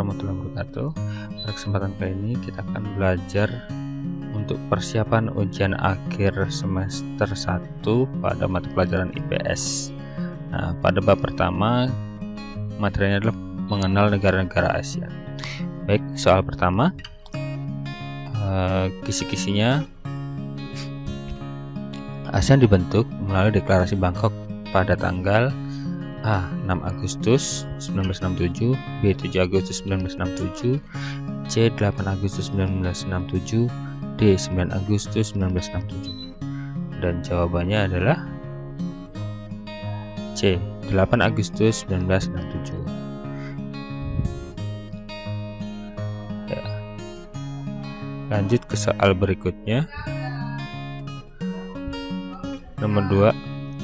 warahmatullahi wabarakatuh. Pada kesempatan kali ini kita akan belajar untuk persiapan ujian akhir semester 1 pada mata pelajaran IPS. Nah, pada bab pertama materinya adalah mengenal negara-negara Asia. Baik, soal pertama, kisi-kisinya. ASEAN dibentuk melalui deklarasi Bangkok pada tanggal A. 6 Agustus 1967, B. 7 Agustus 1967, C. 8 Agustus 1967, D. 9 Agustus 1967. Dan jawabannya adalah C. 8 Agustus 1967. Ya. Lanjut ke soal berikutnya. Nomor 2.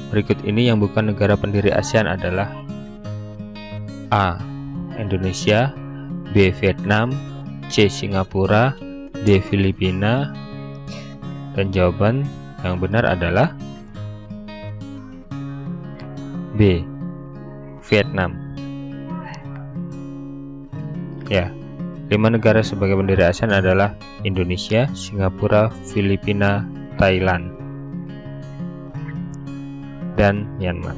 Berikut ini yang bukan negara pendiri ASEAN adalah A. Indonesia, B. Vietnam, C. Singapura, D. Filipina. Dan jawaban yang benar adalah B. Vietnam. Ya, 5 negara sebagai pendiri ASEAN adalah Indonesia, Singapura, Filipina, Thailand, dan Myanmar.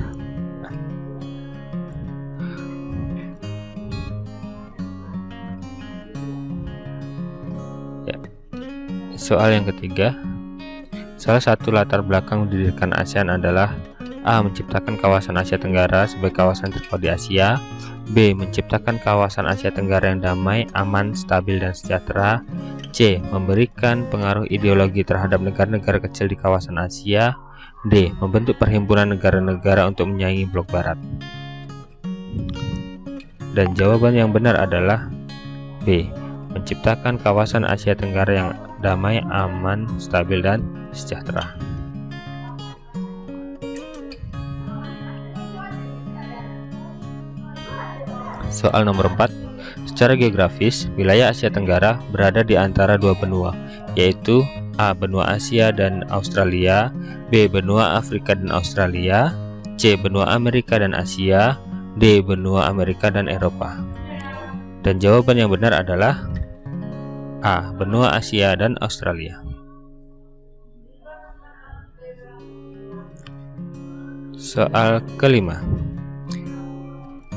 Ya. Soal yang ketiga, salah satu latar belakang mendirikan ASEAN adalah A. Menciptakan kawasan Asia Tenggara sebagai kawasan terkuat di Asia, B. Menciptakan kawasan Asia Tenggara yang damai, aman, stabil, dan sejahtera, C. Memberikan pengaruh ideologi terhadap negara-negara kecil di kawasan Asia, D. Membentuk perhimpunan negara-negara untuk menyaingi blok barat. Dan jawaban yang benar adalah B. Menciptakan kawasan Asia Tenggara yang damai, aman, stabil, dan sejahtera. Soal nomor 4. Secara geografis, wilayah Asia Tenggara berada di antara dua benua, yaitu A. Benua Asia dan Australia, B. Benua Afrika dan Australia, C. Benua Amerika dan Asia, D. Benua Amerika dan Eropa. Dan jawaban yang benar adalah A. Benua Asia dan Australia. Soal kelima.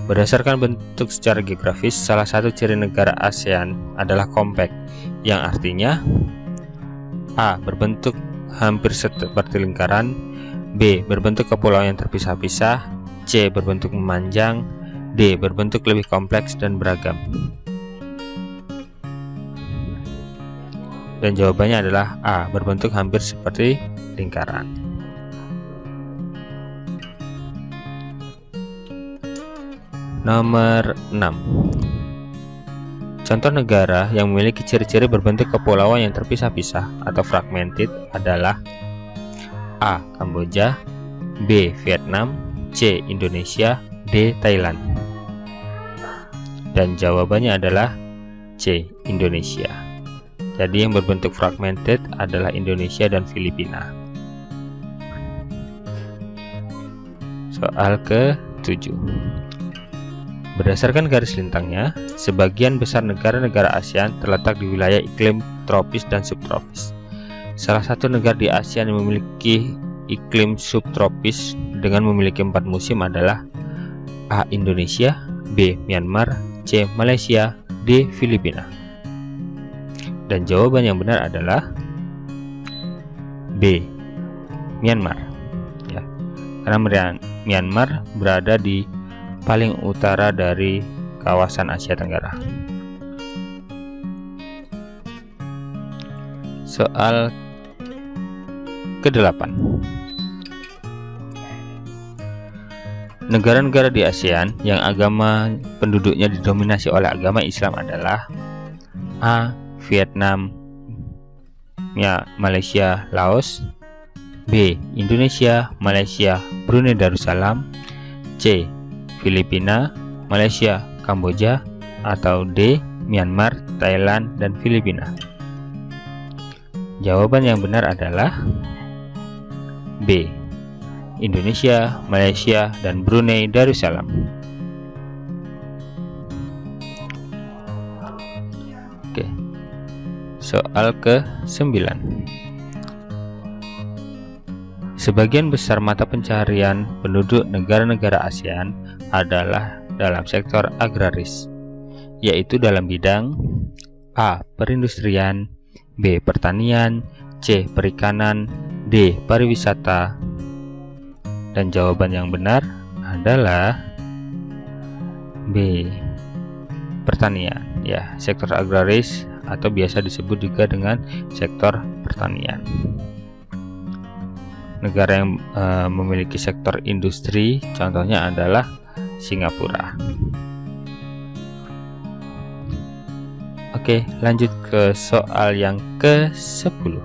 Berdasarkan bentuk secara geografis, salah satu ciri negara ASEAN adalah kompak, yang artinya A. Berbentuk hampir seperti lingkaran, B. Berbentuk kepulauan yang terpisah-pisah, C. Berbentuk memanjang, D. Berbentuk lebih kompleks dan beragam. Dan jawabannya adalah A. Berbentuk hampir seperti lingkaran. Nomor 6. Contoh negara yang memiliki ciri-ciri berbentuk kepulauan yang terpisah-pisah atau fragmented adalah A. Kamboja, B. Vietnam, C. Indonesia, D. Thailand. Dan jawabannya adalah C. Indonesia. Jadi yang berbentuk fragmented adalah Indonesia dan Filipina. Soal ke-7. Berdasarkan garis lintangnya, sebagian besar negara-negara ASEAN terletak di wilayah iklim tropis dan subtropis. Salah satu negara di ASEAN yang memiliki iklim subtropis dengan memiliki 4 musim adalah A. Indonesia, B. Myanmar, C. Malaysia, D. Filipina. Dan jawaban yang benar adalah B. Myanmar. Ya, karena Myanmar berada di paling utara dari kawasan Asia Tenggara. Soal ke-8. Negara-negara di ASEAN yang agama penduduknya didominasi oleh agama Islam adalah A. Vietnam, Malaysia, Laos, B. Indonesia, Malaysia, Brunei Darussalam, C. Filipina, Malaysia, Kamboja, atau D. Myanmar, Thailand, dan Filipina. Jawaban yang benar adalah B. Indonesia, Malaysia, dan Brunei Darussalam. Oke. Soal ke-9. Sebagian besar mata pencaharian penduduk negara-negara ASEAN adalah dalam sektor agraris, yaitu dalam bidang A. Perindustrian, B. Pertanian, C. Perikanan, D. Pariwisata. Dan jawaban yang benar adalah B. Pertanian. Ya, sektor agraris atau biasa disebut juga dengan sektor pertanian. Negara yang memiliki sektor industri contohnya adalah Singapura. Oke, lanjut ke soal yang ke-10.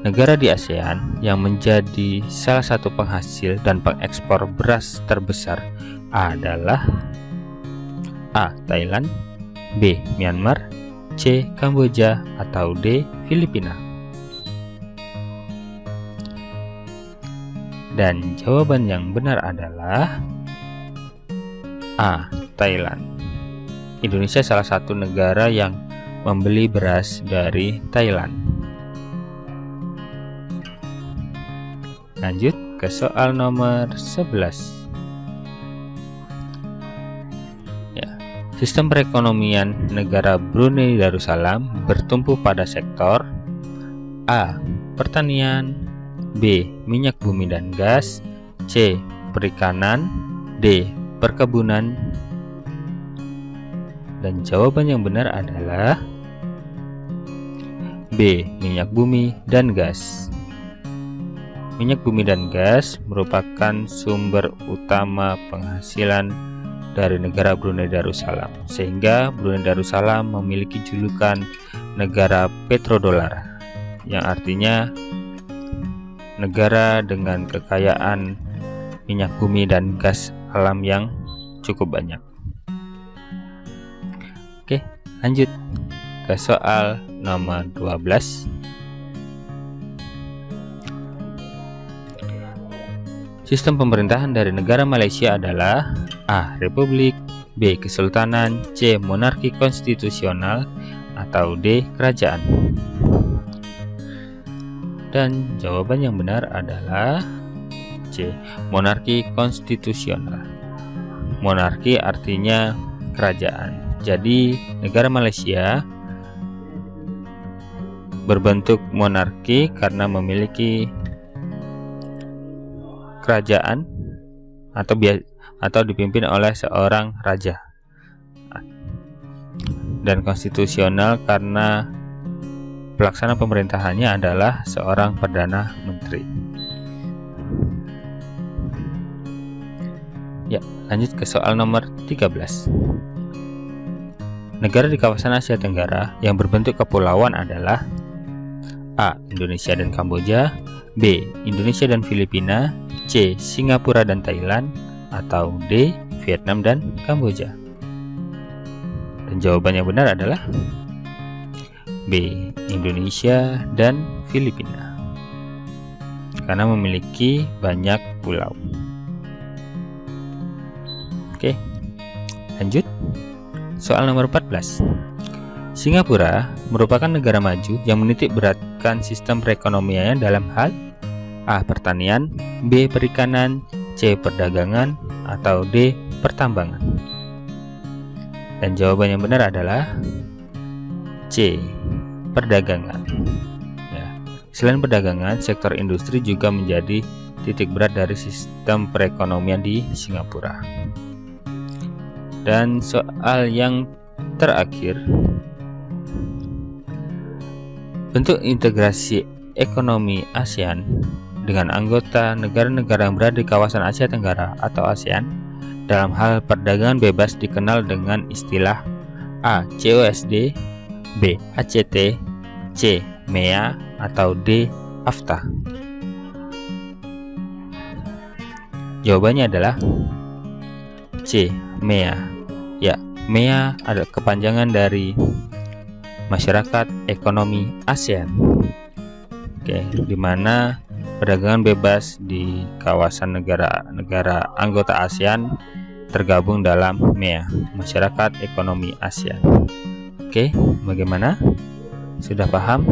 Negara di ASEAN yang menjadi salah satu penghasil dan pengekspor beras terbesar adalah A. Thailand, B. Myanmar, C. Kamboja, atau D. Filipina. Dan jawaban yang benar adalah A. Thailand. Indonesia salah satu negara yang membeli beras dari Thailand. Lanjut ke soal nomor 11. Sistem perekonomian negara Brunei Darussalam bertumpu pada sektor A. Pertanian, B. Minyak bumi dan gas, C. Perikanan, D. Perkebunan. Dan jawaban yang benar adalah B. Minyak bumi dan gas. Minyak bumi dan gas merupakan sumber utama penghasilan dari negara Brunei Darussalam, sehingga Brunei Darussalam memiliki julukan negara petrodolar, yang artinya negara dengan kekayaan minyak bumi dan gas alam yang cukup banyak. Oke, lanjut ke soal nomor 12. Sistem pemerintahan dari negara Malaysia adalah A. Republik, B. Kesultanan, C. Monarki konstitusional, atau D. Kerajaan. Dan jawaban yang benar adalah C. Monarki konstitusional. Monarki artinya kerajaan. Jadi negara Malaysia berbentuk monarki karena memiliki kerajaan atau dipimpin oleh seorang raja, dan konstitusional karena pelaksana pemerintahannya adalah seorang perdana menteri. Ya, lanjut ke soal nomor 13. Negara di kawasan Asia Tenggara yang berbentuk kepulauan adalah A. Indonesia dan Kamboja, B. Indonesia dan Filipina, C. Singapura dan Thailand, atau D. Vietnam dan Kamboja. Dan jawaban yang benar adalah B. Indonesia dan Filipina, karena memiliki banyak pulau. Oke, lanjut soal nomor 14. Singapura merupakan negara maju yang menitik beratkan sistem perekonomiannya dalam hal A. Pertanian, B. Perikanan, C. Perdagangan, atau D. Pertambangan. Dan jawaban yang benar adalah C. Perdagangan. Ya. Selain perdagangan, sektor industri juga menjadi titik berat dari sistem perekonomian di Singapura. Dan soal yang terakhir, bentuk integrasi ekonomi ASEAN dengan anggota negara-negara yang berada di kawasan Asia Tenggara atau ASEAN dalam hal perdagangan bebas dikenal dengan istilah A. COSD, B. ACT, C. MEA, atau D. AFTA. Jawabannya adalah C. MEA. Ya, MEA adalah kepanjangan dari Masyarakat Ekonomi ASEAN. Oke, di mana perdagangan bebas di kawasan negara-negara anggota ASEAN tergabung dalam MEA, Masyarakat Ekonomi ASEAN. Oke, bagaimana? Sudah paham?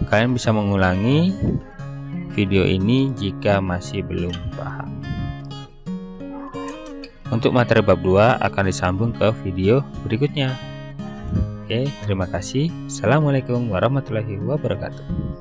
Kalian bisa mengulangi video ini jika masih belum paham. Untuk materi bab 2 akan disambung ke video berikutnya. Oke, terima kasih. Assalamualaikum warahmatullahi wabarakatuh.